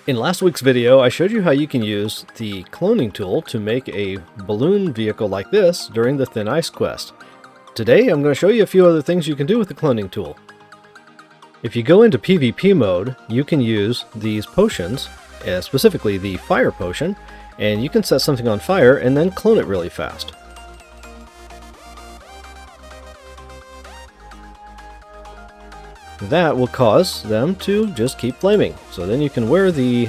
In last week's video, I showed you how you can use the cloning tool to make a balloon vehicle like this during the Thin Ice quest. Today, I'm going to show you a few other things you can do with the cloning tool. If you go into PvP mode, you can use these potions, specifically the fire potion, and you can set something on fire and then clone it really fast. That will cause them to just keep flaming. So then you can wear the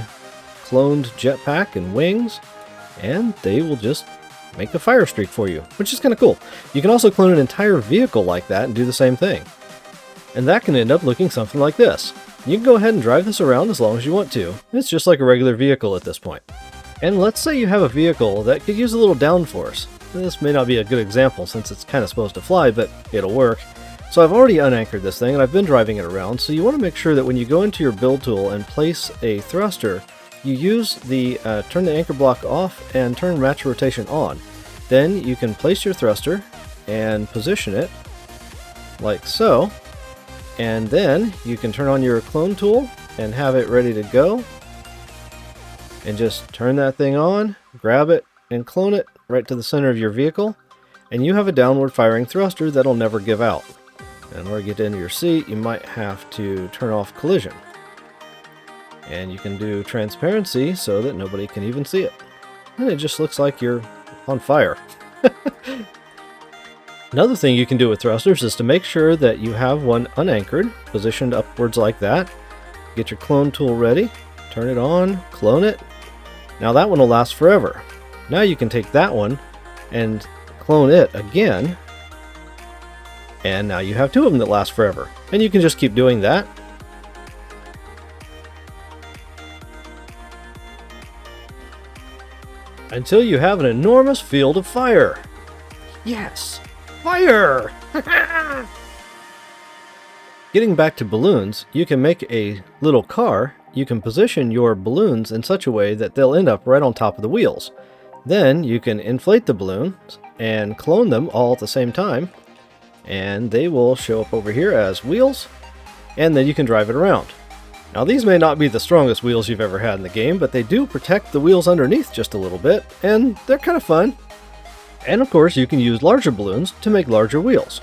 cloned jetpack and wings, and they will just make a fire streak for you, which is kind of cool. You can also clone an entire vehicle like that and do the same thing. And that can end up looking something like this. You can go ahead and drive this around as long as you want to. It's just like a regular vehicle at this point. And let's say you have a vehicle that could use a little downforce. This may not be a good example since it's kind of supposed to fly, but it'll work. So I've already unanchored this thing and I've been driving it around, so you want to make sure that when you go into your build tool and place a thruster, you use the turn the anchor block off and turn match rotation on. Then you can place your thruster and position it like so, and then you can turn on your clone tool and have it ready to go, and just turn that thing on, grab it, and clone it right to the center of your vehicle, and you have a downward firing thruster that'll never give out. And in order to get into your seat, you might have to turn off collision. And you can do transparency so that nobody can even see it. And it just looks like you're on fire. Another thing you can do with thrusters is to make sure that you have one unanchored, positioned upwards like that. Get your clone tool ready, turn it on, clone it. Now that one will last forever. Now you can take that one and clone it again. And now you have two of them that last forever. And you can just keep doing that. Until you have an enormous field of fire. Yes! Fire! Getting back to balloons, you can make a little car. You can position your balloons in such a way that they'll end up right on top of the wheels. Then you can inflate the balloons and clone them all at the same time. And they will show up over here as wheels, and then you can drive it around. Now these may not be the strongest wheels you've ever had in the game, but they do protect the wheels underneath just a little bit, and they're kind of fun. And of course you can use larger balloons to make larger wheels.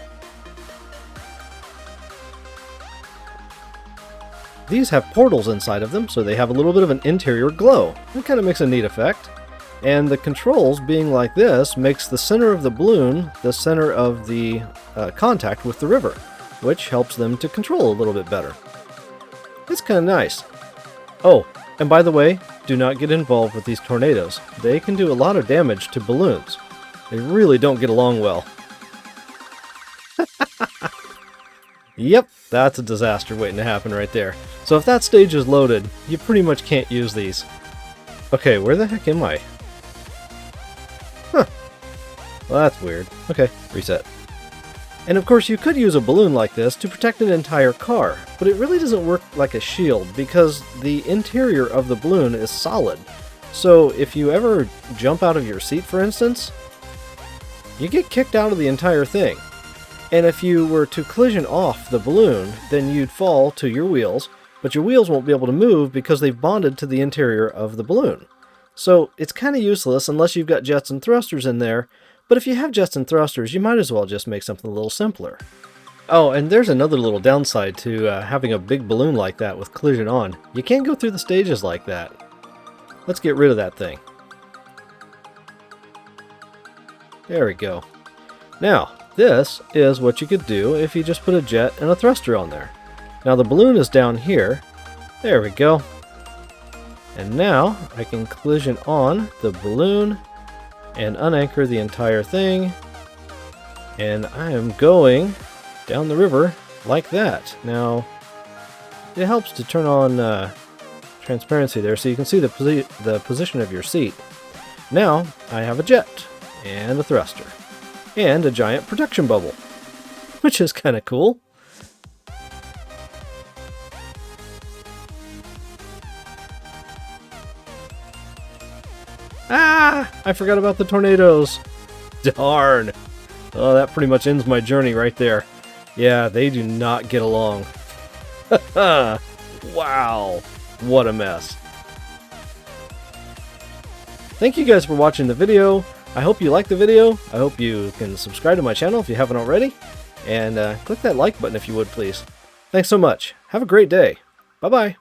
These have portals inside of them, so they have a little bit of an interior glow. It kind of makes a neat effect. And the controls being like this makes the center of the balloon the center of the contact with the river, which helps them to control a little bit better. It's kind of nice. Oh, and by the way, do not get involved with these tornadoes. They can do a lot of damage to balloons. They really don't get along well. Yep, that's a disaster waiting to happen right there. So if that stage is loaded, you pretty much can't use these. Okay, where the heck am I? Huh. Well, that's weird. Okay, reset. And of course you could use a balloon like this to protect an entire car, but it really doesn't work like a shield because the interior of the balloon is solid. So if you ever jump out of your seat, for instance, you get kicked out of the entire thing. And if you were to collision off the balloon, then you'd fall to your wheels, but your wheels won't be able to move because they've bonded to the interior of the balloon. So it's kind of useless unless you've got jets and thrusters in there, but if you have jets and thrusters, you might as well just make something a little simpler. Oh, and there's another little downside to having a big balloon like that with collision on. You can't go through the stages like that. Let's get rid of that thing. There we go. Now, this is what you could do if you just put a jet and a thruster on there. Now the balloon is down here. There we go. And now I can collision on the balloon and unanchor the entire thing. And I am going down the river like that. Now, it helps to turn on transparency there so you can see the position of your seat. Now I have a jet and a thruster and a giant protection bubble, which is kind of cool. Ah! I forgot about the tornadoes. Darn. Oh, that pretty much ends my journey right there. Yeah, they do not get along. Wow. What a mess. Thank you guys for watching the video. I hope you liked the video. I hope you can subscribe to my channel if you haven't already. And click that like button if you would, please. Thanks so much. Have a great day. Bye-bye.